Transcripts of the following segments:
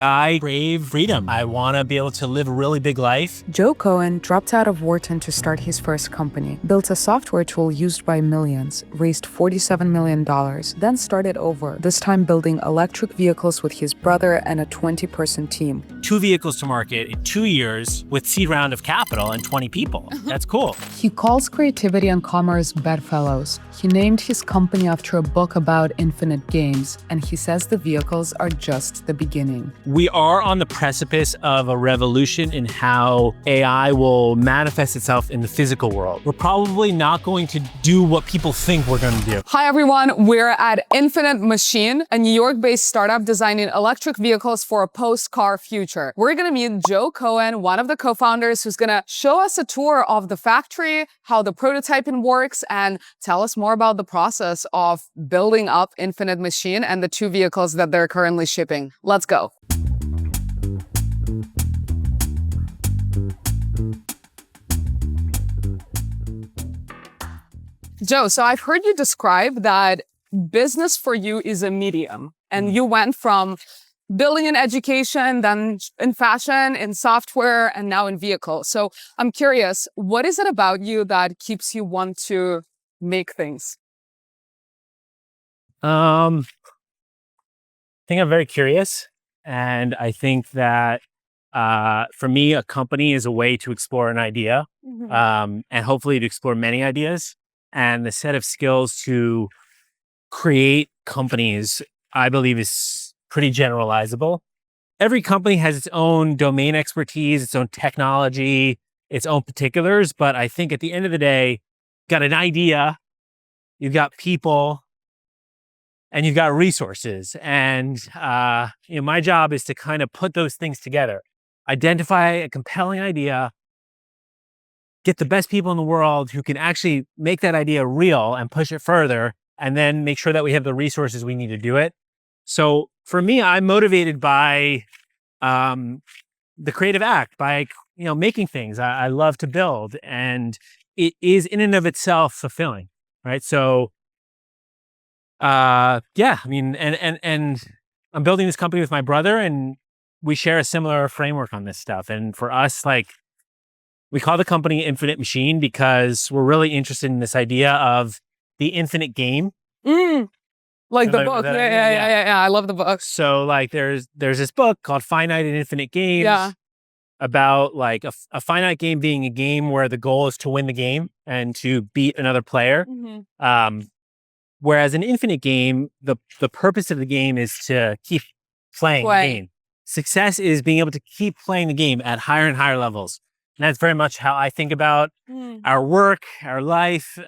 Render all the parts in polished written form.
I crave freedom. I want to be able to live a really big life. Joe Cohen dropped out of Wharton to start his first company, built a software tool used by millions, raised $47 million, then started over, this time building electric vehicles with his brother and a 20-person team. 2 vehicles to market in 2 years with seed round of capital and 20 people. That's cool. He calls creativity and commerce bedfellows. He named his company after a book about infinite games, and he says the vehicles are just the beginning. We are on the precipice of a revolution in how AI will manifest itself in the physical world. We're probably not going to do what people think we're going to do. Hi everyone, we're at Infinite Machine, a New York-based startup designing electric vehicles for a post-car future. We're gonna meet Joe Cohen, one of the co-founders, who's gonna show us a tour of the factory, how the prototyping works, and tell us more about the process of building up Infinite Machine and the 2 vehicles that they're currently shipping. Let's go. Joe, so I've heard you describe that business for you is a medium, and you went from building in education, then in fashion, in software, and now in vehicles. So I'm curious, what is it about you that keeps you want to make things? I think I'm very curious. And I think that for me, a company is a way to explore an idea and hopefully to explore many ideas. And the set of skills to create companies, I believe, is pretty generalizable. Every company has its own domain expertise, its own technology, its own particulars. But I think at the end of the day, you've got an idea, you've got people, and you've got resources. And my job is to kind of put those things together, identify a compelling idea, get the best people in the world who can actually make that idea real and push it further, and then make sure that we have the resources we need to do it. So for me, I'm motivated by the creative act, by making things. I love to build, and it is in and of itself fulfilling, right? So and I'm building this company with my brother, and we share a similar framework on this stuff. And for us, we call the company Infinite Machine because we're really interested in this idea of the infinite game. Like the book. Yeah. I love the book. So there's this book called Finite and Infinite Games about a finite game being a game where the goal is to win the game and to beat another player. Whereas an infinite game, the purpose of the game is to keep playing the game. Success is being able to keep playing the game at higher and higher levels. And that's very much how I think about our work, our life,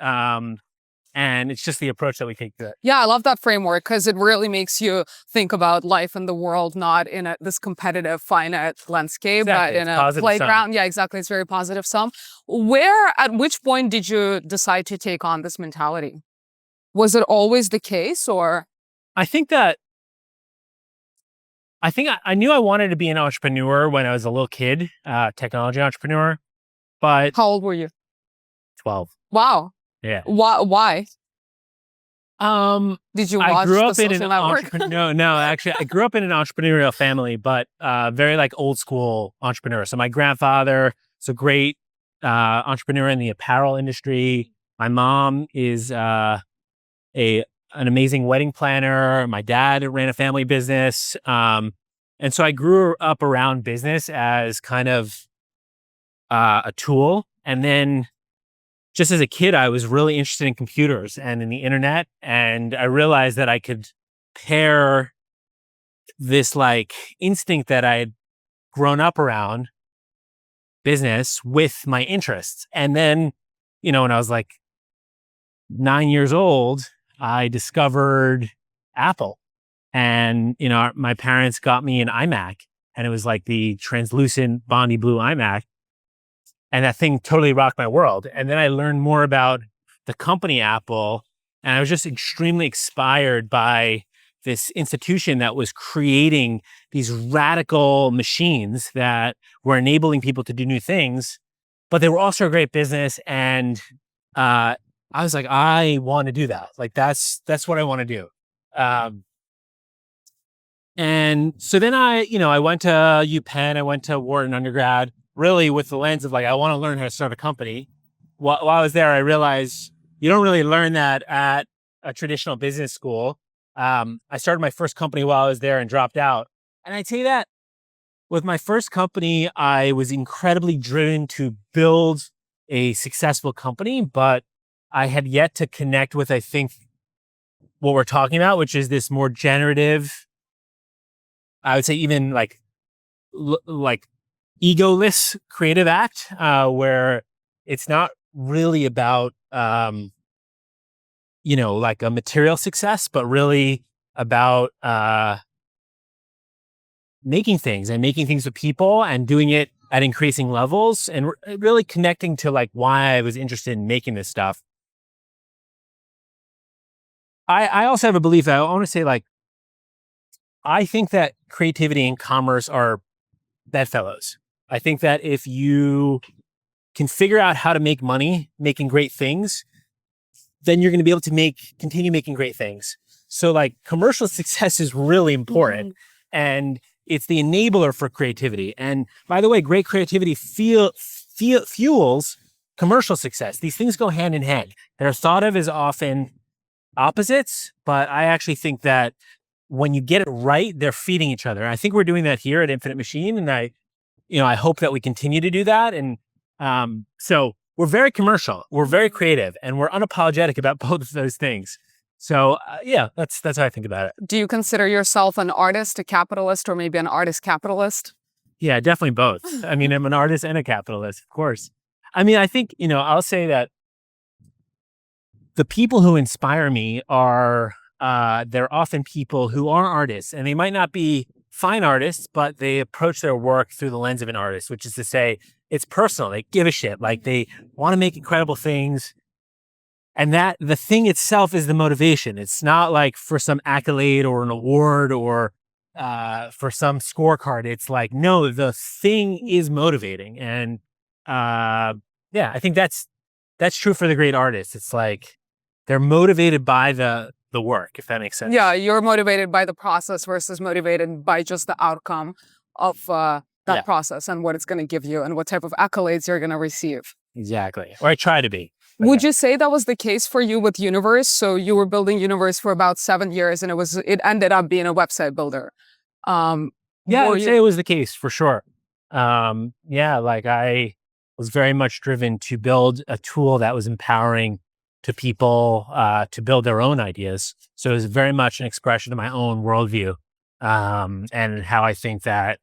and it's just the approach that we take to it. Yeah, I love that framework because it really makes you think about life and the world, not in this competitive, finite landscape, but in a playground. Sum. Yeah, exactly. It's very positive sum. At which point did you decide to take on this mentality? Was it always the case, or? I think I knew I wanted to be an entrepreneur when I was a little kid, technology entrepreneur, but... How old were you? 12. Wow. Yeah. Why? Did you watch The Social Network? No, actually, I grew up in an entrepreneurial family, but very old school entrepreneur. So my grandfather is a great entrepreneur in the apparel industry. My mom is an amazing wedding planner. My dad ran a family business. And so I grew up around business as kind of a tool. And then just as a kid, I was really interested in computers and in the internet. And I realized that I could pair this instinct that I had grown up around business with my interests. And then, when I was 9 years old, I discovered Apple, and my parents got me an iMac, and it was the translucent Bondi blue iMac, and that thing totally rocked my world. And then I learned more about the company Apple, and I was just extremely inspired by this institution that was creating these radical machines that were enabling people to do new things, but they were also a great business. And I was like, I want to do that. That's what I want to do. And so then I went to UPenn, I went to Wharton undergrad, really with the lens of like, I want to learn how to start a company. While I was there, I realized you don't really learn that at a traditional business school. I started my first company while I was there and dropped out. And I'd say that with my first company, I was incredibly driven to build a successful company, but I had yet to connect with, I think, what we're talking about, which is this more generative, I would say even like egoless creative act, where it's not really about, like a material success, but really about, making things and making things with people and doing it at increasing levels and really connecting to like why I was interested in making this stuff. I also have a belief that I want to say, like, I think that creativity and commerce are bedfellows. I think that if you can figure out how to make money making great things, then you're going to be able to continue making great things. So like commercial success is really important, and it's the enabler for creativity. And by the way, great creativity fuels commercial success. These things go hand in hand. They're thought of as often opposites, but I actually think that when you get it right, they're feeding each other. I think we're doing that here at Infinite Machine, and I hope that we continue to do that. And so we're very commercial, we're very creative, and we're unapologetic about both of those things. So yeah, that's how I think about it. Do you consider yourself an artist, a capitalist, or maybe an artist capitalist? Yeah, definitely both. I mean, I'm an artist and a capitalist, of course. I mean, I think, I'll say that the people who inspire me are, they're often people who are artists, and they might not be fine artists, but they approach their work through the lens of an artist, which is to say it's personal. They give a shit. Like they want to make incredible things. And that the thing itself is the motivation. It's not like for some accolade or an award or for some scorecard. It's like, no, the thing is motivating. And yeah, I think that's true for the great artists. It's like they're motivated by the work, if that makes sense. Yeah, you're motivated by the process versus motivated by just the outcome of that process and what it's going to give you and what type of accolades you're going to receive. Exactly. Or I try to be. Would you say that was the case for you with Universe? So you were building Universe for about 7 years, and it ended up being a website builder. Yeah, I would say it was the case for sure. Yeah, like I was very much driven to build a tool that was empowering to people to build their own ideas. So it was very much an expression of my own worldview, and how I think that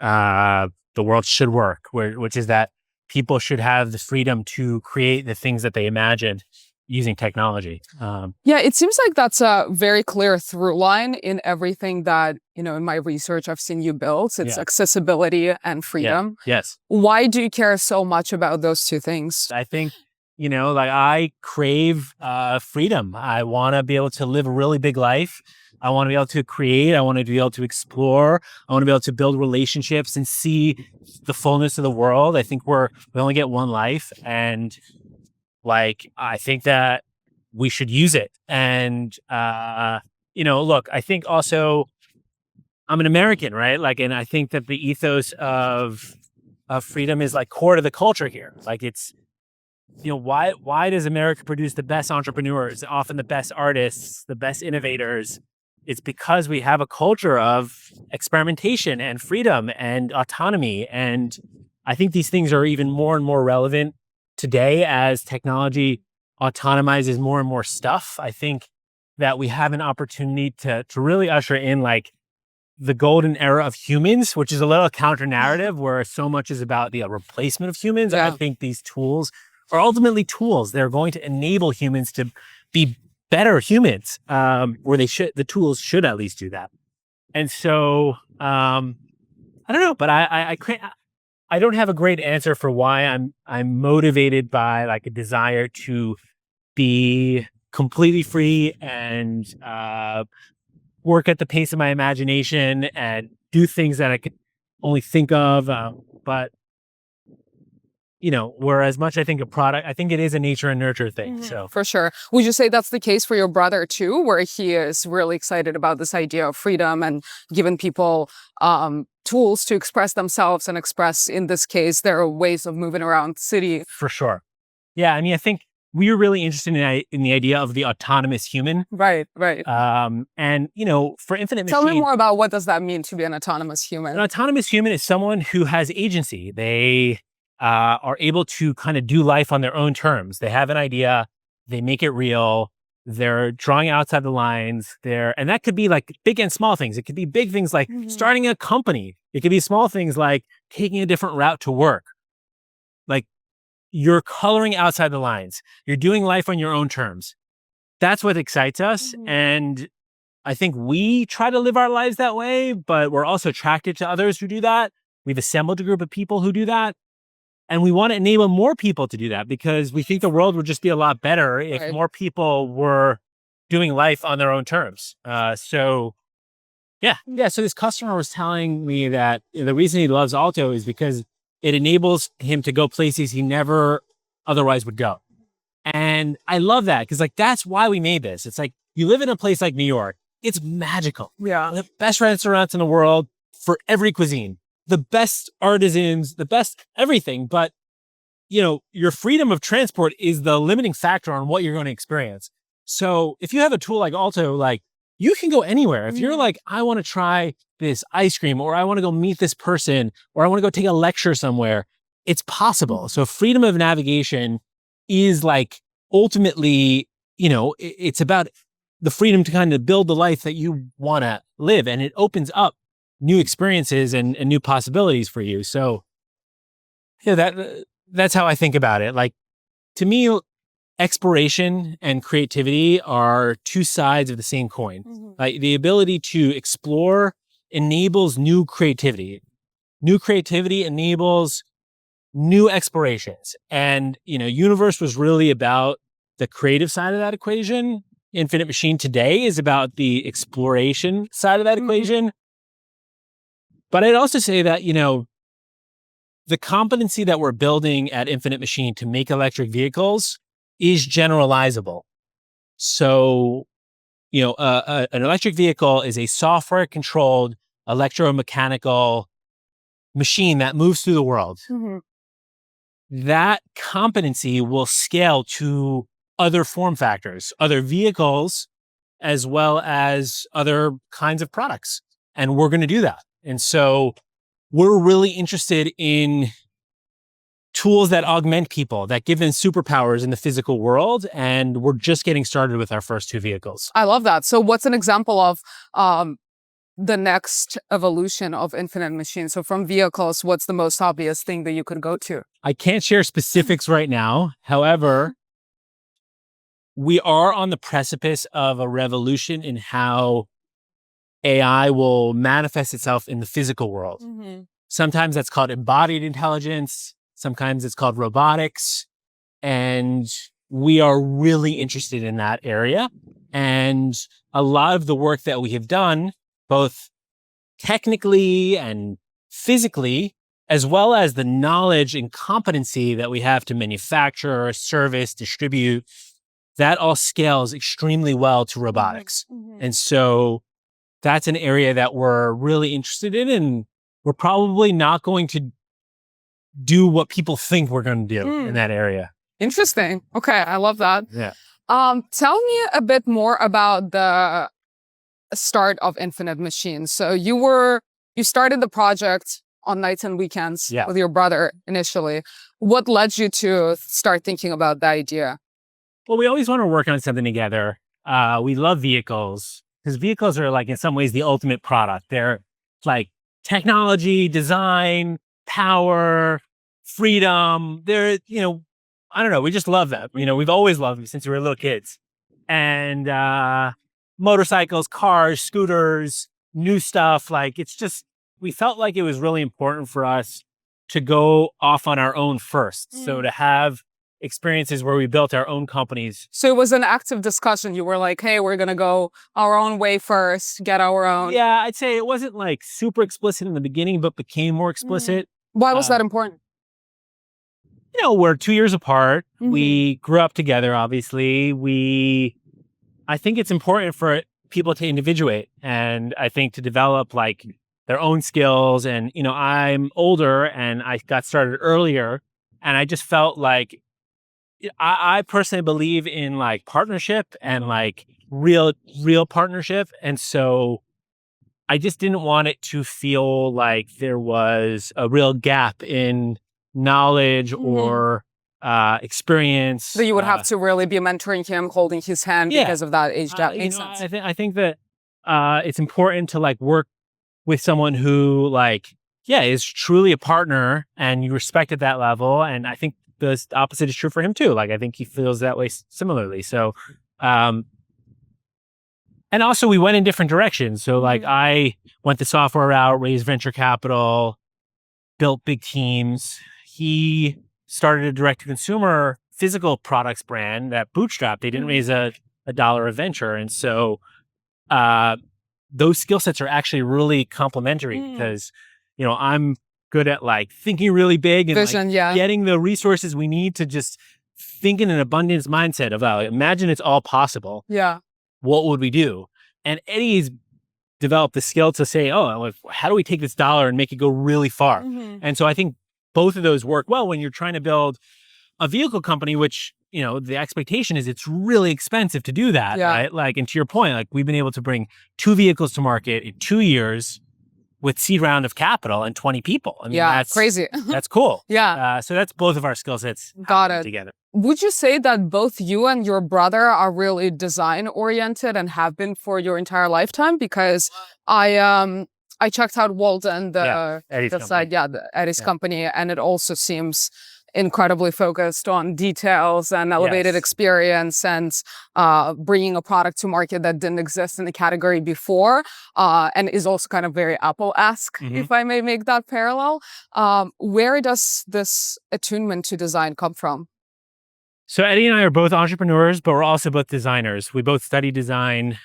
the world should work, which is that people should have the freedom to create the things that they imagined using technology. Yeah, it seems like that's a very clear through line in everything that, in my research I've seen you build. It's accessibility and freedom. Yeah. Yes. Why do you care so much about those two things? I think, like I crave freedom. I want to be able to live a really big life. I want to be able to create. I want to be able to explore. I want to be able to build relationships and see the fullness of the world. I think we only get one life, and like I think that we should use it. And look, I think also I'm an American, right? Like, and I think that the ethos of freedom is like core to the culture here. Like it's, why does America produce the best entrepreneurs, often the best artists, the best innovators? It's because we have a culture of experimentation and freedom and autonomy. And I think these things are even more and more relevant today as technology autonomizes more and more stuff. I think that we have an opportunity to really usher in like the golden era of humans, which is a little counter narrative where so much is about the replacement of humans. Yeah. I think these tools are ultimately tools. They're going to enable humans to be better humans, where the tools should at least do that. And so, I don't know, but I don't have a great answer for why I'm motivated by like a desire to be completely free and work at the pace of my imagination and do things that I could only think of. But we're as much, I think, a product. I think it is a nature and nurture thing. So For sure. Would you say that's the case for your brother too, where he is really excited about this idea of freedom and giving people tools to express themselves and express, in this case, their ways of moving around the city? for sure. Yeah. I mean, I think we were really interested in the idea of the autonomous human. Right. And, for Infinite Tell me Machine, more about what does that mean to be an autonomous an human? autonomous human is someone who has agency. They are able to kind of do life on their own terms. They have an idea, they make it real. They're drawing outside the lines. And that could be like big and small things. It could be big things like starting a company. It could be small things like taking a different route to work. Like you're coloring outside the lines. You're doing life on your own terms. That's what excites us. And I think we try to live our lives that way, but we're also attracted to others who do that. We've assembled a group of people who do that. And we want to enable more people to do that because we think the world would just be a lot better if more people were doing life on their own terms. So this customer was telling me that the reason he loves Alto is because it enables him to go places he never otherwise would go. And I love that because that's why we made this. It's like you live in a place like New York. It's magical. Yeah. The best restaurants in the world for every cuisine. The best artisans, the best everything. But, your freedom of transport is the limiting factor on what you're going to experience. So if you have a tool like Alto, you can go anywhere. If you're like, I want to try this ice cream, or I want to go meet this person, or I want to go take a lecture somewhere, it's possible. So freedom of navigation is ultimately, it's about the freedom to kind of build the life that you want to live. And it opens up new experiences and new possibilities for you. So that's how I think about it. To me, exploration and creativity are two sides of the same coin. The ability to explore enables new creativity. New creativity enables new explorations. And, Universe was really about the creative side of that equation. Infinite Machine today is about the exploration side of that equation. But I'd also say that, the competency that we're building at Infinite Machine to make electric vehicles is generalizable. So, an electric vehicle is a software-controlled electromechanical machine that moves through the world. That competency will scale to other form factors, other vehicles, as well as other kinds of products. And we're going to do that. And so we're really interested in tools that augment people, that give them superpowers in the physical world. And we're just getting started with our first two vehicles. I love that. So what's an example of the next evolution of Infinite Machine? So from vehicles, what's the most obvious thing that you could go to? I can't share specifics right now. However, we are on the precipice of a revolution in how AI will manifest itself in the physical world. Sometimes that's called embodied intelligence. Sometimes it's called robotics. And we are really interested in that area. And a lot of the work that we have done, both technically and physically, as well as the knowledge and competency that we have to manufacture, service, distribute, that all scales extremely well to robotics. And so that's an area that we're really interested in, and we're probably not going to do what people think we're going to do in that area. Interesting. Okay, I love that. Yeah. Tell me a bit more about the start of Infinite Machine. So you started the project on nights and weekends with your brother initially. What led you to start thinking about the idea? Well, we always want to work on something together. We love vehicles because vehicles are in some ways the ultimate product. They're technology, design, power, freedom. They're, I don't know. We just love them. We've always loved them since we were little kids. And motorcycles, cars, scooters, new stuff. We felt like it was really important for us to go off on our own first. So to have experiences where we built our own companies. So it was an active discussion. You were like, hey, we're going to go our own way first, get our own. Yeah, I'd say it wasn't super explicit in the beginning, but became more explicit. Why was that important? we're 2 years apart. Mhm. We grew up together, obviously. I think it's important for people to individuate, and I think to develop like their own skills. And, I'm older and I got started earlier, and I just felt like I personally believe in like partnership and like real partnership. And so I just didn't want it to feel like there was a real gap in knowledge Mhm. or experience. So you would have to really be mentoring him, holding his hand Yeah. because of that age gap. Makes sense. I think that it's important to like work with someone who is truly a partner and you respect at that level. And I think the opposite is true for him too. Like, I think he feels that way similarly. So, and also we went in different directions. So like Mhm. I went the software route, raised venture capital, built big teams. He started a direct to consumer physical products brand that bootstrapped. They didn't Mhm. raise a dollar of venture. And so, those skill sets are actually really complementary because, I'm good at like thinking really big and Vision, like yeah. getting the resources we need to just think in an abundance mindset of, imagine it's all possible. Yeah. What would we do? And Eddie's developed the skill to say, how do we take this dollar and make it go really far? Mhm. And so I think both of those work well when you're trying to build a vehicle company, which, the expectation is it's really expensive to do that, Yeah. right? Like, and to your point, like we've been able to bring 2 vehicles to market in 2 years with seed round of capital and 20 people. I mean, Yeah, that's crazy. that's cool. Yeah. So that's both of our skill sets Got happening it. together. Would you say that both you and your brother are really design oriented and have been for your entire lifetime? Because I checked out Walden, Eddie's the side, company. the Eddie's Yeah. company, and it also seems incredibly focused on details and elevated Yes. experience and bringing a product to market that didn't exist in the category before, and is also kind of very Apple-esque, Mhm. if I may make that parallel. Where does this attunement to design come from? So Eddie and I are both entrepreneurs, but we're also both designers. We both study design.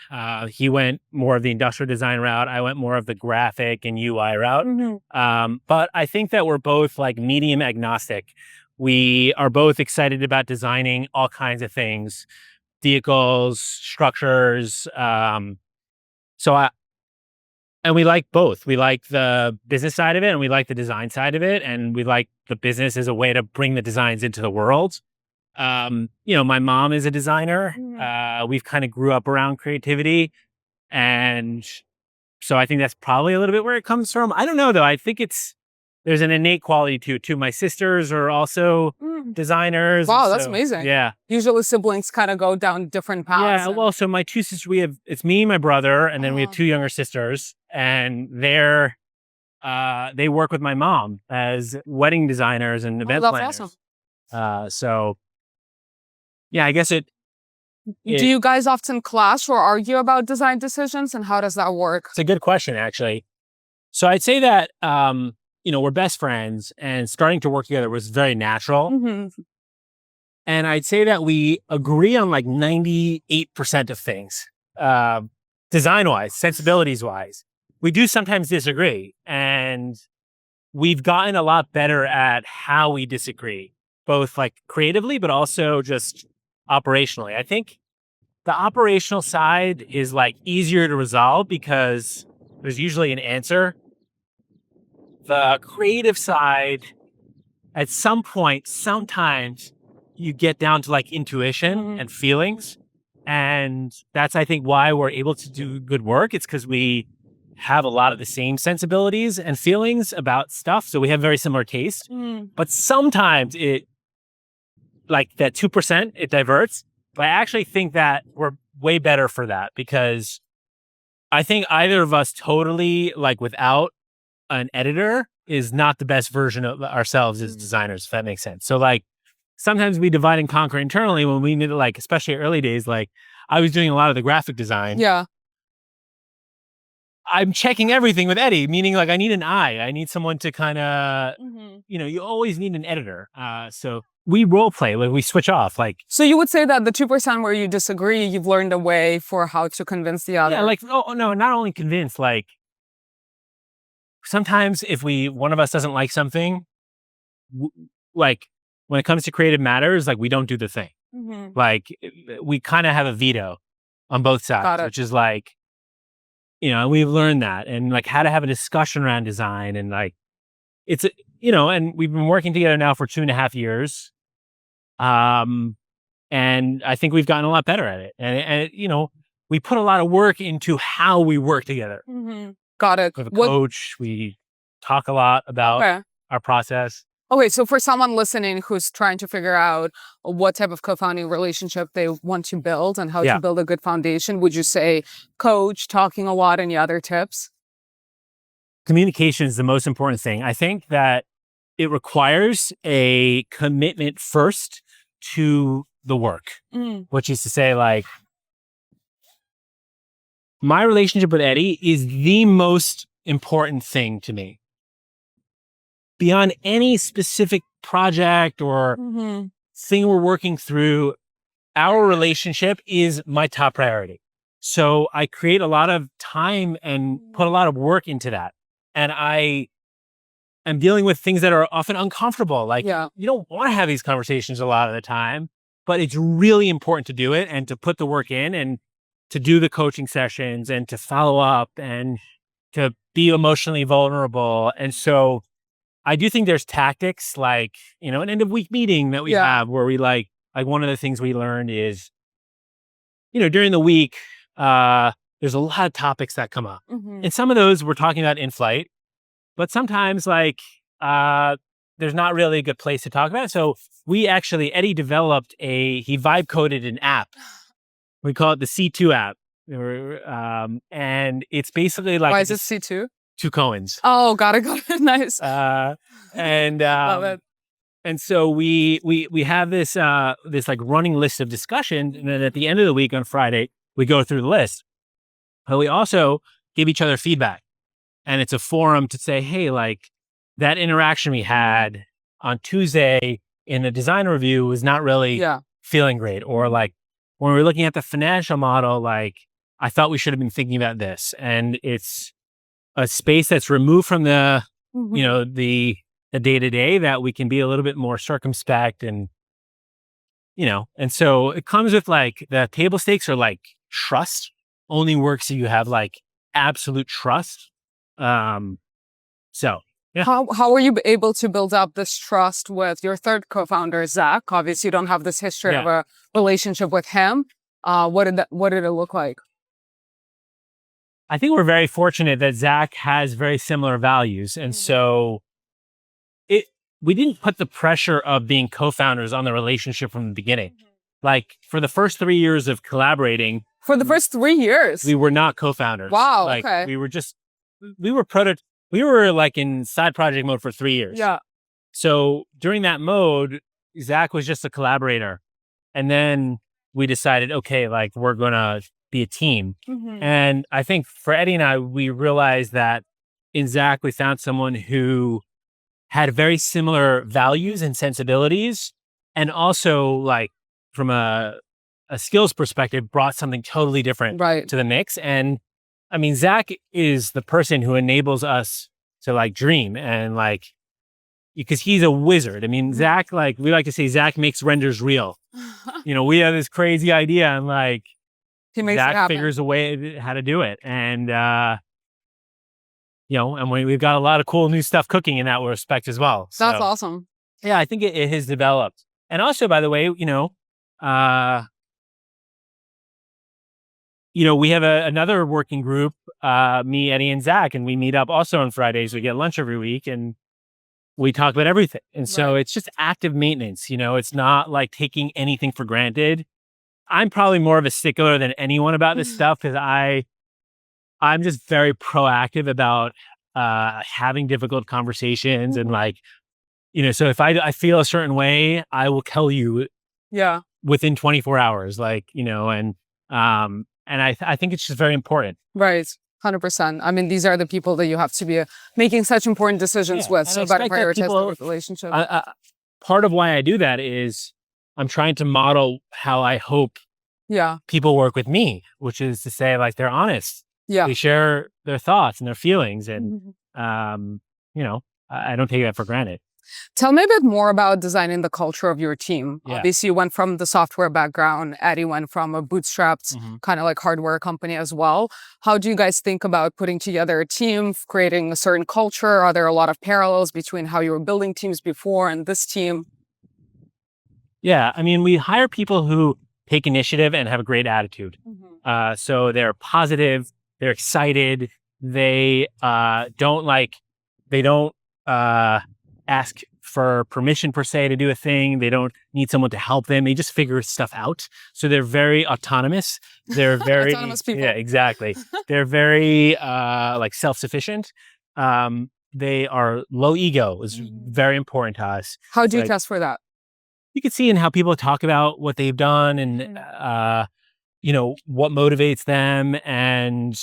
He went more of the industrial design route. I went more of the graphic and UI route. But I think that we're both like medium agnostic. We are both excited about designing all kinds of things, vehicles, structures. And we like both. We like the business side of it and we like the design side of it. And we like the business as a way to bring the designs into the world. My mom is a designer. We've kind of grew up around creativity. And so I think that's probably a little bit where it comes from. I don't know though. I think there's an innate quality to it too. My sisters are also designers. Wow, that's so, amazing. Yeah. Usually siblings kind of go down different paths. Yeah. and- Well, so my 2 sisters, it's me, my brother, and then we have Uh-huh. 2 younger sisters, and they work with my mom as wedding designers and event that's planners. awesome. So yeah, I guess Do you guys often clash or argue about design decisions, and how does that work? It's a good question, actually. So I'd say that, we're best friends and starting to work together was very natural. Mhm. And I'd say that we agree on like 98% of things, design wise, sensibilities wise. We do sometimes disagree, and we've gotten a lot better at how we disagree, both like creatively, but also just operationally. I think the operational side is like easier to resolve because there's usually an answer. The creative side, at some point, sometimes you get down to like intuition and feelings. And that's, I think, why we're able to do good work. It's because we have a lot of the same sensibilities and feelings about stuff. So we have very similar taste. But sometimes like that 2%, it diverts. But I actually think that we're way better for that because I think either of us totally, like without an editor, is not the best version of ourselves as designers, if that makes sense. So like sometimes we divide and conquer internally when we need to, like, especially early days, like I was doing a lot of the graphic design. Yeah. I'm checking everything with Eddie, meaning like I need an eye. I need someone to kind of, you always need an editor. So we role play, like we switch off. Like, So you would say that the 2% where you disagree, you've learned a way for how to convince the other. yeah, like, oh no, not only convinced, like sometimes if one of us doesn't like something, like when it comes to creative matters, like we don't do the thing. Like we kind of have a veto on both sides, which is like, we've learned that, and like how to have a discussion around design, and like it's, and we've been working together now for 2.5 years. And I think we've gotten a lot better at it. And we put a lot of work into how we work together. Got it. With a coach, we talk a lot about our process. Okay, so for someone listening who's trying to figure out what type of co-founding relationship they want to build and how to build a good foundation, would you say coach, talking a lot, any other tips? Communication is the most important thing. I think that it requires a commitment first to the work, which is to say, like, my relationship with Eddie is the most important thing to me. Beyond any specific project or thing we're working through, our relationship is my top priority. So I create a lot of time and put a lot of work into that. And I am dealing with things that are often uncomfortable. Like, you don't want to have these conversations a lot of the time, but it's really important to do it and to put the work in and to do the coaching sessions and to follow up and to be emotionally vulnerable. And so I do think there's tactics like, an end of week meeting that we have where we like one of the things we learned is, during the week, there's a lot of topics that come up. And some of those we're talking about in flight, but sometimes like, there's not really a good place to talk about it. So Eddie developed he vibe coded an app. We call it the C2 app. And it's basically like— Why is it C2? 2 Cohens. Oh, got it. Nice. Love it. And so we have this like running list of discussions, and then at the end of the week on Friday we go through the list. But we also give each other feedback, and it's a forum to say, hey, like that interaction we had on Tuesday in the design review was not really feeling great, or like when we were looking at the financial model, like I thought we should have been thinking about this, and it's a space that's removed from the, the day-to-day, that we can be a little bit more circumspect and, and so it comes with like the table stakes are like trust only works if you have like absolute trust. So yeah. How were you able to build up this trust with your third co-founder, Zach? Obviously you don't have this history of a relationship with him. What did it look like? I think we're very fortunate that Zach has very similar values. And so we didn't put the pressure of being co-founders on the relationship from the beginning. Like for the first 3 years of collaborating. For the first 3 years? We were not co-founders. Wow, like, okay. We were like in side project mode for 3 years. Yeah. So during that mode, Zach was just a collaborator. And then we decided, okay, like we're going to be a team. And I think for Eddie and I, we realized that in Zach, we found someone who had very similar values and sensibilities, and also like from a skills perspective, brought something totally different to the mix. And I mean, Zach is the person who enables us to like dream and like, because he's a wizard. I mean, Zach, like we like to say, Zach makes renders real. We have this crazy idea and like, Zach figures a way how to do it. And, and we've got a lot of cool new stuff cooking in that respect as well. So, that's awesome. Yeah, I think it has developed. And also, by the way, we have another working group, me, Eddie, and Zach, and we meet up also on Fridays. We get lunch every week and we talk about everything. And so it's just active maintenance. It's not like taking anything for granted. I'm probably more of a stickler than anyone about this stuff because I'm just very proactive about having difficult conversations and like, so if I feel a certain way, I will tell you within 24 hours, like, and I think it's just very important. Right. 100%. I mean, these are the people that you have to be making such important decisions with. So about prioritize the relationship. Part of why I do that is I'm trying to model how I hope people work with me, which is to say, like, they're honest. Yeah. They share their thoughts and their feelings. And, I don't take that for granted. Tell me a bit more about designing the culture of your team. Yeah. Obviously, you went from the software background. Eddie went from a bootstrapped kind of like hardware company as well. How do you guys think about putting together a team, creating a certain culture? Are there a lot of parallels between how you were building teams before and this team? Yeah, I mean, we hire people who take initiative and have a great attitude. So they're positive, they're excited, they don't ask for permission per se to do a thing. They don't need someone to help them. They just figure stuff out. So they're very autonomous. They're very Autonomous people. Yeah, exactly. They're very like self-sufficient. They are low ego is very important to us. How do you test for that? You can see in how people talk about what they've done and what motivates them and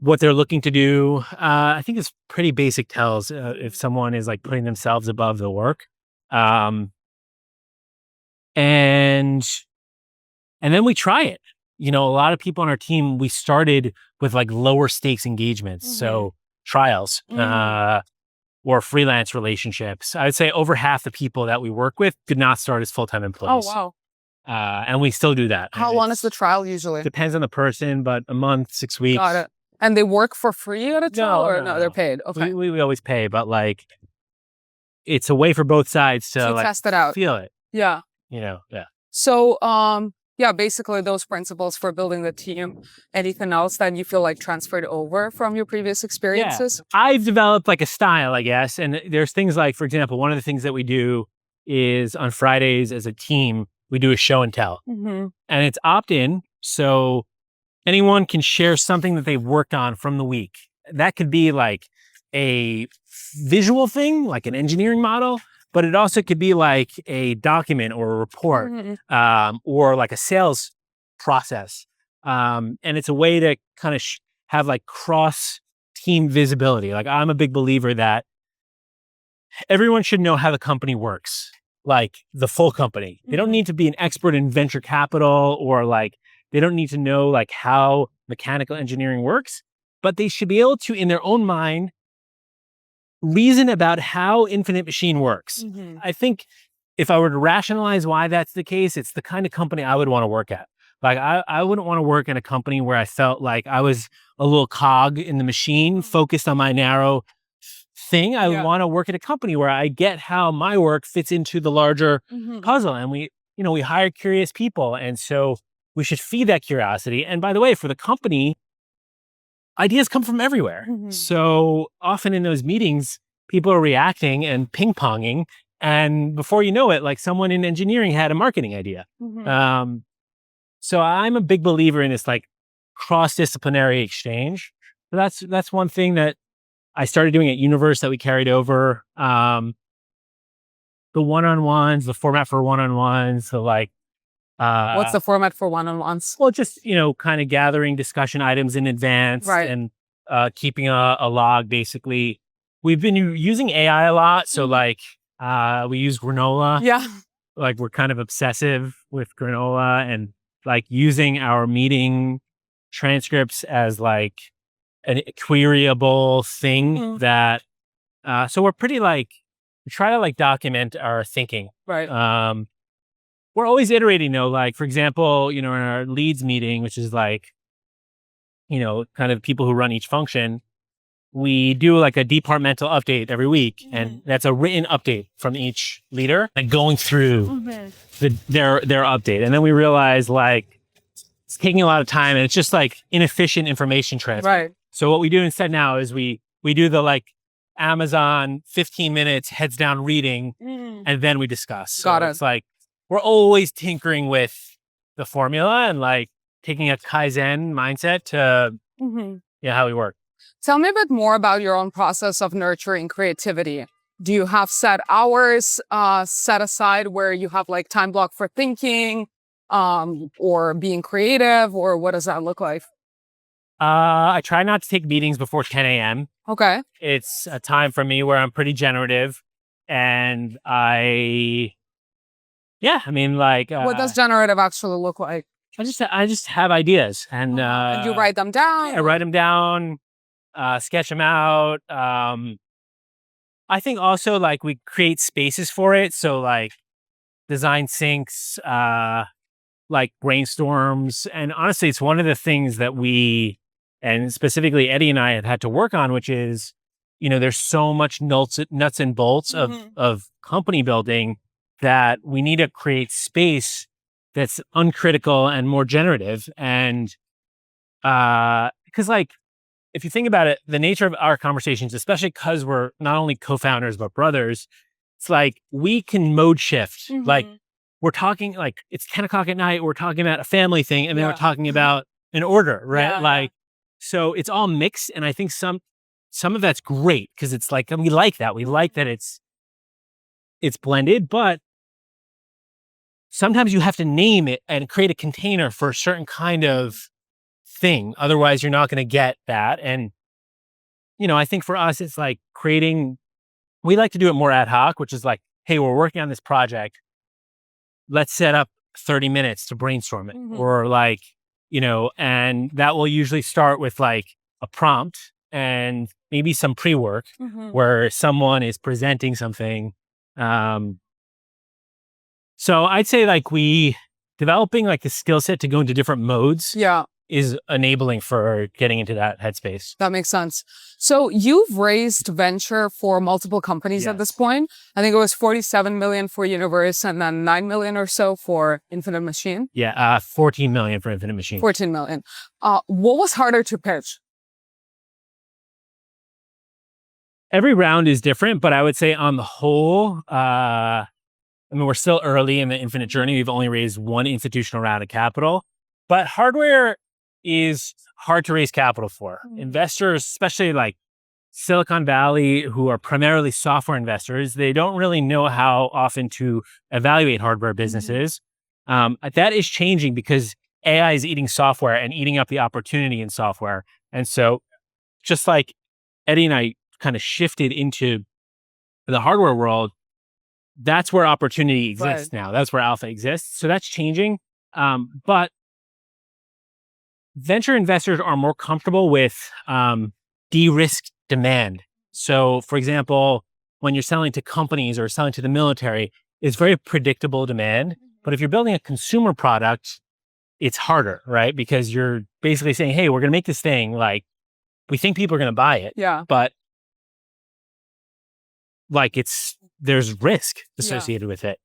what they're looking to do. I think it's pretty basic tells if someone is like putting themselves above the work. And then we try it. A lot of people on our team, we started with like lower stakes engagements. So trials, or freelance relationships. I would say over half the people that we work with did not start as full-time employees. Oh, wow. And we still do that. How long is the trial usually? Depends on the person, but a month, 6 weeks. Got it. And they work for free at a trial No, they're paid? Okay. We always pay, but like it's a way for both sides to like test it out. feel it. Yeah. Yeah. So, basically those principles for building the team. Anything else that you feel like transferred over from your previous experiences? Yeah. I've developed like a style, I guess. And there's things like, for example, one of the things that we do is on Fridays as a team, we do a show and tell. And it's opt-in. So anyone can share something that they've worked on from the week. That could be like a visual thing, like an engineering model. But it also could be like a document or a report, or like a sales process. And it's a way to kind of have like cross team visibility. Like I'm a big believer that everyone should know how the company works, like the full company. They don't need to be an expert in venture capital or like, they don't need to know like how mechanical engineering works, but they should be able to, in their own mind, reason about how Infinite Machine works. I think if I were to rationalize why that's the case, it's the kind of company I would want to work at. Like I wouldn't want to work in a company where I felt like I was a little cog in the machine focused on my narrow thing. I would want to work at a company where I get how my work fits into the larger puzzle. And we hire curious people. And so we should feed that curiosity. And by the way, for the company, ideas come from everywhere. So often in those meetings, people are reacting and ping-ponging. And before you know it, like someone in engineering had a marketing idea. So I'm a big believer in this like cross-disciplinary exchange. So that's one thing that I started doing at Universe that we carried over. The one-on-ones, the format for one-on-ones, so like what's the format for one-on-ones? Well, just, kind of gathering discussion items in advance and keeping a log, basically. We've been using AI a lot. So like we use Granola. Yeah. Like we're kind of obsessive with Granola and like using our meeting transcripts as like a queryable thing that, so we're pretty like, we try to like document our thinking. Right. We're always iterating though. Like, for example, in our leads meeting, which is like, kind of people who run each function, we do like a departmental update every week. And that's a written update from each leader and going through their update. And then we realize like it's taking a lot of time and it's just like inefficient information transfer. Right. So what we do instead now is we do the like Amazon 15 minutes heads down reading and then we discuss. So Got it. It's like, we're always tinkering with the formula and like taking a Kaizen mindset to how we work. Tell me a bit more about your own process of nurturing creativity. Do you have set hours set aside where you have like time block for thinking or being creative, or what does that look like? I try not to take meetings before 10 a.m. Okay. It's a time for me where I'm pretty generative and what does generative actually look like? I just have ideas and you write them down? I write them down, sketch them out. I think also like we create spaces for it. So like design syncs, like brainstorms. And honestly, it's one of the things that we, and specifically Eddie and I have had to work on, which is, there's so much nuts and bolts of company building that we need to create space that's uncritical and more generative. And because like, if you think about it, the nature of our conversations, especially because we're not only co-founders, but brothers, it's like we can mode shift. Like we're talking like it's 10 o'clock at night. We're talking about a family thing. And then we're talking about an order, right? Yeah. So it's all mixed. And I think some of that's great because it's like, and we like that. We like that it's blended, but sometimes you have to name it and create a container for a certain kind of thing. Otherwise you're not going to get that. And, I think for us, it's like we like to do it more ad hoc, which is like, hey, we're working on this project. Let's set up 30 minutes to brainstorm it. Or like, and that will usually start with like a prompt and maybe some pre-work where someone is presenting something. So I'd say like developing like the skill set to go into different modes is enabling for getting into that headspace. That makes sense. So you've raised venture for multiple companies at this point. I think it was 47 million for Universe and then 9 million or so for Infinite Machine. Yeah, 14 million for Infinite Machine. 14 million. What was harder to pitch? Every round is different, but I would say on the whole, we're still early in the Infinite journey. We've only raised one institutional round of capital, but hardware is hard to raise capital for. Investors, especially like Silicon Valley, who are primarily software investors, they don't really know how often to evaluate hardware businesses. That is changing because AI is eating software and eating up the opportunity in software. And so just like Eddie and I kind of shifted into the hardware world, that's where opportunity exists now. That's where alpha exists. So that's changing. But venture investors are more comfortable with de-risked demand. So for example, when you're selling to companies or selling to the military, it's very predictable demand. But if you're building a consumer product, it's harder, right? Because you're basically saying, hey, we're going to make this thing, like, we think people are going to buy it. Yeah. But like there's risk associated with it.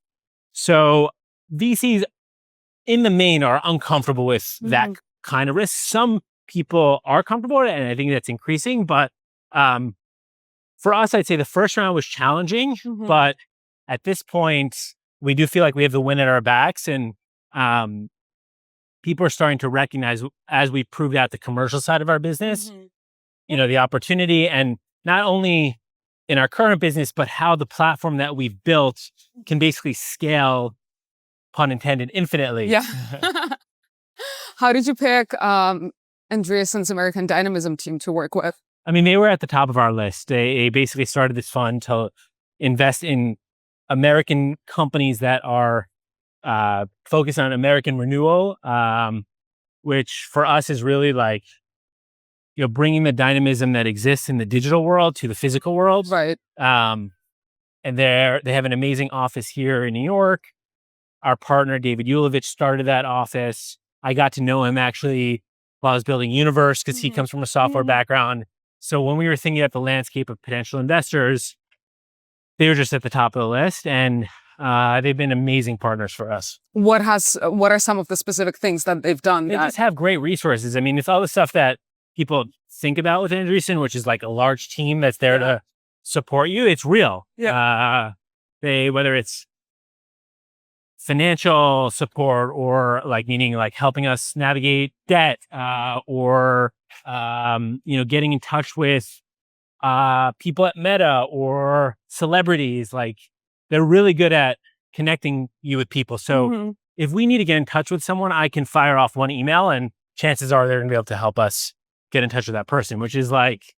So VCs in the main are uncomfortable with that kind of risk. Some people are comfortable with it, and I think that's increasing. But for us, I'd say the first round was challenging, but at this point, we do feel like we have the wind at our backs, and people are starting to recognize as we proved out the commercial side of our business, the opportunity, and not only in our current business, but how the platform that we've built can basically scale, pun intended, infinitely. Yeah. How did you pick Andreessen's American Dynamism team to work with? They were at the top of our list. They basically started this fund to invest in American companies that are focused on American renewal, which for us is really like, bringing the dynamism that exists in the digital world to the physical world. Right. And they have an amazing office here in New York. Our partner, David Yulovich, started that office. I got to know him actually while I was building Universe because he comes from a software background. So when we were thinking about the landscape of potential investors, they were just at the top of the list, and they've been amazing partners for us. What are some of the specific things that they've done? They just have great resources. It's all the stuff that people think about with Andreessen, which is like a large team that's there to support you. It's real. Yeah. Whether it's financial support or like meaning like helping us navigate debt, or getting in touch with people at Meta or celebrities, like they're really good at connecting you with people. So if we need to get in touch with someone, I can fire off one email and chances are they're going to be able to help us get in touch with that person, which is like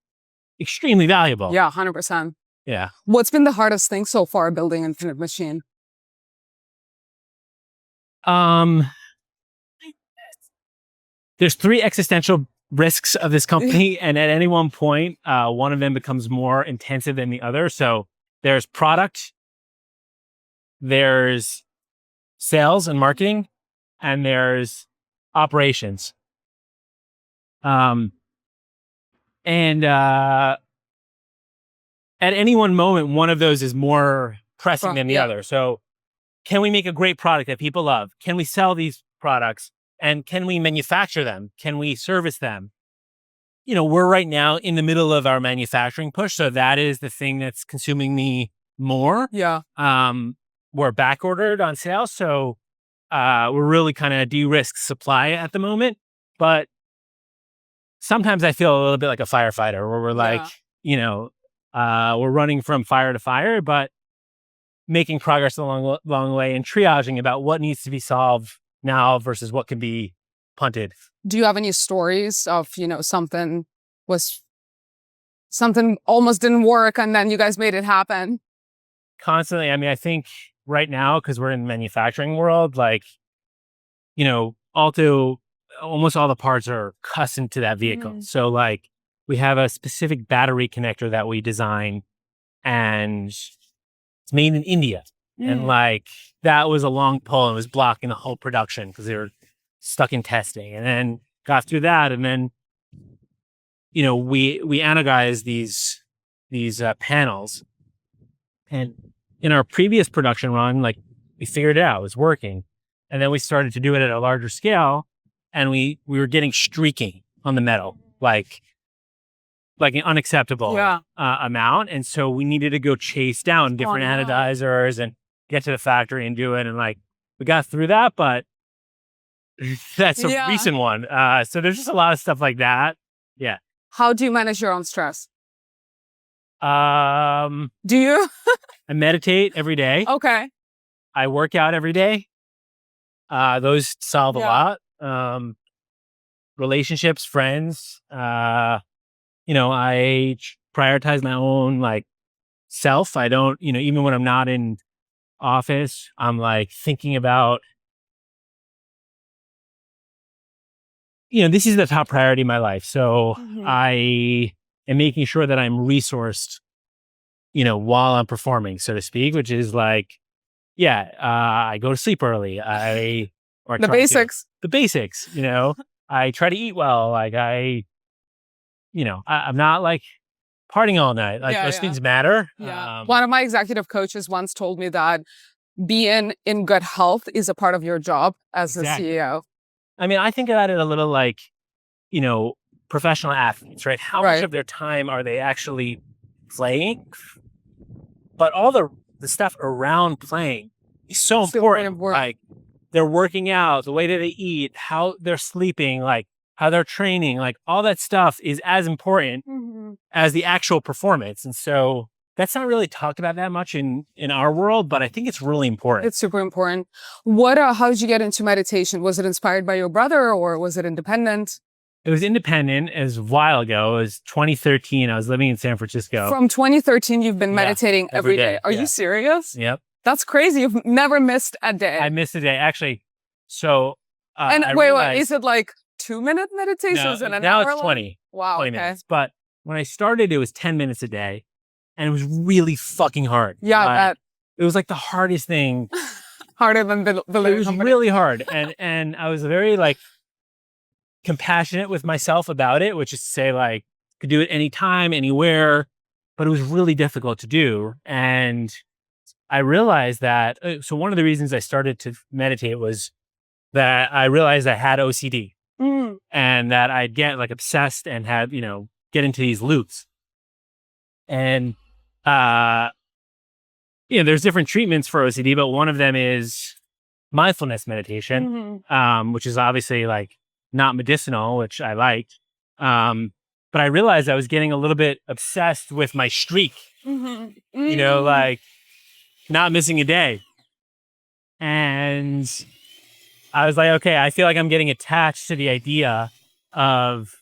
extremely valuable. Yeah, 100%. Yeah. What's been the hardest thing so far building Infinite Machine? There's 3 existential risks of this company, and at any one point, one of them becomes more intensive than the other. So There's product, there's sales and marketing, and there's operations. And at any one moment, one of those is more pressing than the other. So can we make a great product that people love? Can we sell these products? And can we manufacture them? Can we service them? We're right now in the middle of our manufacturing push. So that is the thing that's consuming me more. Yeah. We're back ordered on sales. So we're really kind of de-risk supply at the moment. But sometimes I feel a little bit like a firefighter where we're like, we're running from fire to fire, but making progress along the way and triaging about what needs to be solved now versus what can be punted. Do you have any stories of, something almost didn't work and then you guys made it happen? Constantly. I mean, I think right now, because we're in the manufacturing world, almost all the parts are custom to that vehicle. Mm-hmm. So we have a specific battery connector that we design and it's made in India. And that was a long pull and was blocking the whole production because they were stuck in testing, and then got through that. And then, we anodized these panels, and in our previous production run, we figured it out, it was working. And then we started to do it at a larger scale, and we were getting streaking on the metal, like an unacceptable amount. And so we needed to go chase down different anodizers and get to the factory and do it. And we got through that, but that's a recent one. So there's just a lot of stuff like that. Yeah. How do you manage your own stress? Do you? I meditate every day. Okay. I work out every day. Those solve a lot. Relationships, friends, I prioritize my own self. I don't, even when I'm not in office, I'm thinking about, this is the top priority in my life. So I am making sure that I'm resourced, while I'm performing, so to speak, which is I go to sleep early. The basics. The basics, I try to eat well. I'm not partying all night. Those things matter. Yeah. One of my executive coaches once told me that being in good health is a part of your job as a CEO. I mean, I think about it a little professional athletes, right? How much of their time are they actually playing? But all the stuff around playing is so important. They're working out, the way that they eat, how they're sleeping, how they're training, all that stuff is as important as the actual performance. And so that's not really talked about that much in our world, but I think it's really important. It's super important. How did you get into meditation? Was it inspired by your brother or was it independent? It was independent. It was a while ago. It was 2013. I was living in San Francisco. From 2013, you've been meditating every day. Are you serious? Yep. That's crazy. You've never missed a day. I missed a day, actually. So, wait, is it 2-minute meditation? No, Is it an now hour it's 20. Wow. 20 minutes. But when I started, it was 10 minutes a day. And it was really fucking hard. Yeah, it was the hardest thing. Harder than the it was really hard. And I was very compassionate with myself about it, which is to say could do it anytime, anywhere, but it was really difficult to do. And I realized that, so one of the reasons I started to meditate was that I realized I had OCD and that I'd get obsessed and have, get into these loops. And, there's different treatments for OCD, but one of them is mindfulness meditation, which is obviously not medicinal, which I liked. But I realized I was getting a little bit obsessed with my streak, not missing a day. And I was okay, I feel I'm getting attached to the idea of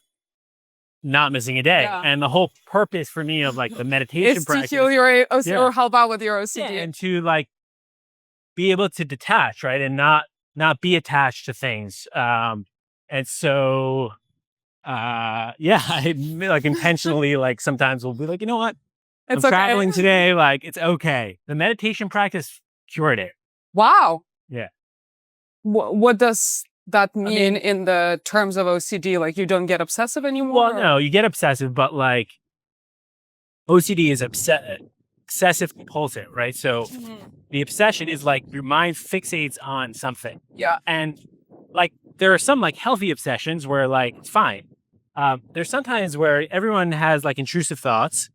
not missing a day. And the whole purpose for me of the meditation practice to heal your OCD or help out with your OCD. And to be able to detach, right? And not be attached to things. And so, I intentionally sometimes will be you know what? I'm It's okay. traveling today. Like, it's okay. The meditation practice cured it. Wow. Yeah. What does that mean mean- in the terms of OCD? Like you don't get obsessive anymore? Well, no, you get obsessive, but like OCD is obsessive compulsive, right? So the obsession is like your mind fixates on something. Yeah. And like there are some like healthy obsessions where like it's fine. There's sometimes where everyone has like intrusive thoughts,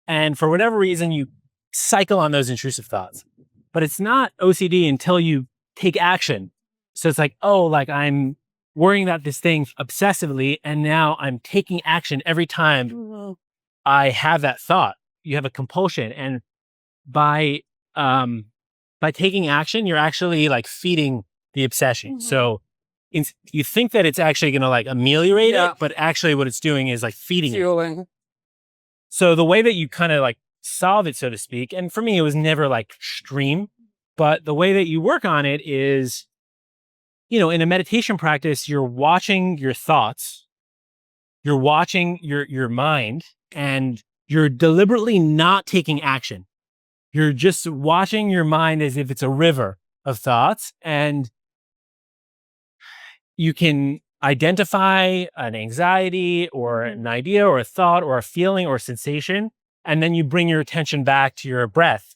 and for whatever reason you cycle on those intrusive thoughts. But it's not OCD until you take action. So it's like, oh, like I'm worrying about this thing obsessively, and now I'm taking action every time I have that thought. You have a compulsion, and by taking action, you're actually like feeding the obsession. So you think that it's actually going to like ameliorate it, but actually what it's doing is like feeding it. Fueling. So the way that you kind of like solve it, so to speak, and for me, it was never like extreme, but the way that you work on it is, you know, in a meditation practice, you're watching your thoughts, you're watching your mind, and you're deliberately not taking action. You're just watching your mind as if it's a river of thoughts, and you can identify an anxiety or an idea or a thought or a feeling or a sensation, and then you bring your attention back to your breath,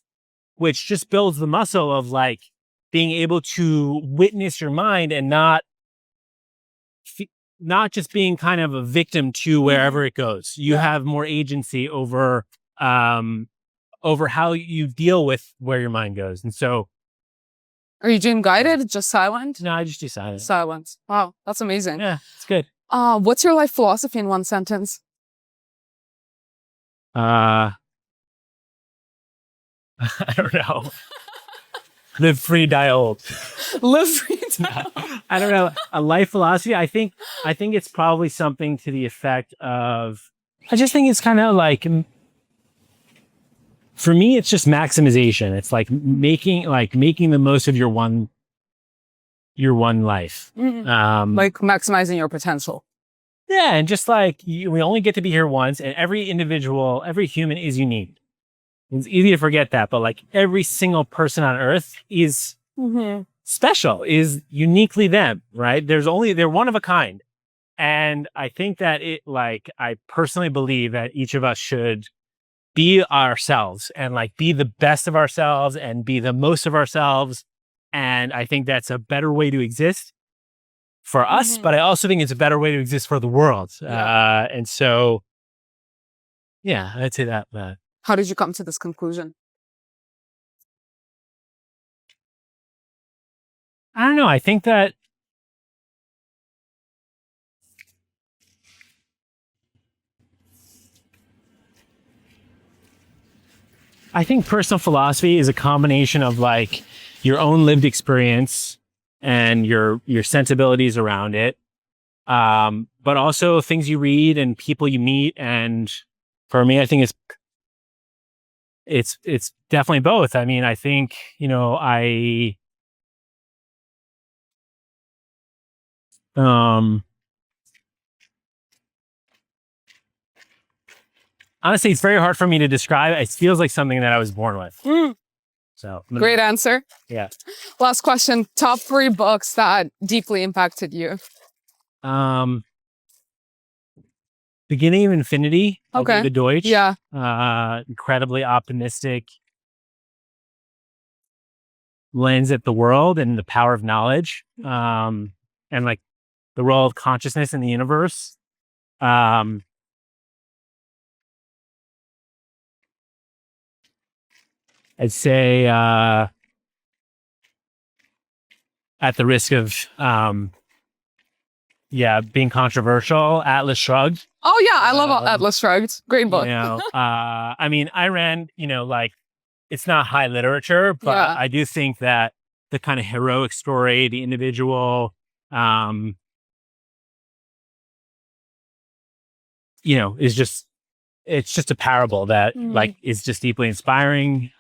which just builds the muscle of like being able to witness your mind and not just being kind of a victim to wherever it goes. You have more agency over how you deal with where your mind goes. And so, Are you doing guided? Just silent? no, I just do silence. Silence. Wow, that's amazing. Yeah, it's good. What's your life philosophy in one sentence? I don't know. Live free, die old. Live free. I don't know. A life philosophy. I think it's probably something to the effect of. I just think it's kind of like. For me, it's just maximization. It's like making the most of your one life. Like maximizing your potential. Yeah, and just like we only get to be here once, and every human is unique. It's easy to forget that, but like every single person on Earth is special, is uniquely them, right? They're one of a kind, and I think that I personally believe that each of us should be ourselves and like be the best of ourselves and be the most of ourselves. And I think that's a better way to exist for us, but I also think it's a better way to exist for the world. And so, yeah, I'd say that. How did you come to this conclusion? I don't know. I think that personal philosophy is a combination of like your own lived experience and your sensibilities around it, but also things you read and people you meet. And for me, I think it's definitely both. I mean, I think, you know, honestly, it's very hard for me to describe. It feels like something that I was born with. So Great answer. Yeah. Last question. Top 3 books that deeply impacted you. Beginning of Infinity. Okay. The Deutsch. Yeah. Incredibly optimistic lens at the world and the power of knowledge. And like the role of consciousness in the universe. I'd say, at the risk of, being controversial, Atlas Shrugged. Oh yeah, I love Atlas Shrugged. Great book. You know, I mean, Ayn, you know, like it's not high literature, but I do think that the kind of heroic story, the individual, you know, it's just a parable that like is just deeply inspiring.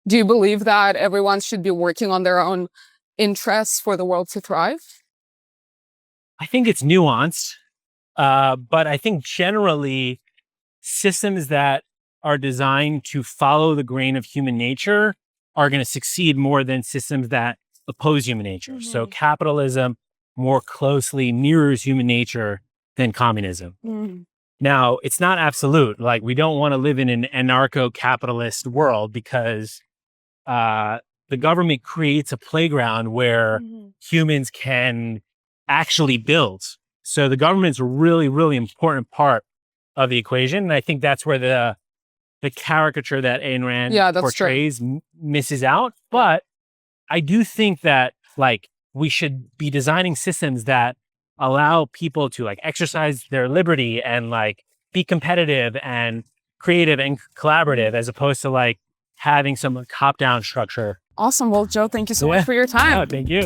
Do you believe that everyone should be working on their own interests for the world to thrive? I think it's nuanced. But I think generally systems that are designed to follow the grain of human nature are going to succeed more than systems that oppose human nature. So capitalism more closely mirrors human nature than communism. Now, it's not absolute. Like, we don't want to live in an anarcho-capitalist world because the government creates a playground where humans can actually build. So the government's a really, really important part of the equation. And I think that's where the caricature that Ayn Rand portrays misses out. But I do think that, like, we should be designing systems that allow people to, like, exercise their liberty and, like, be competitive and creative and collaborative, as opposed to, like, having some top-down structure. Awesome. Well, Joe, thank you so much for your time. Thank you.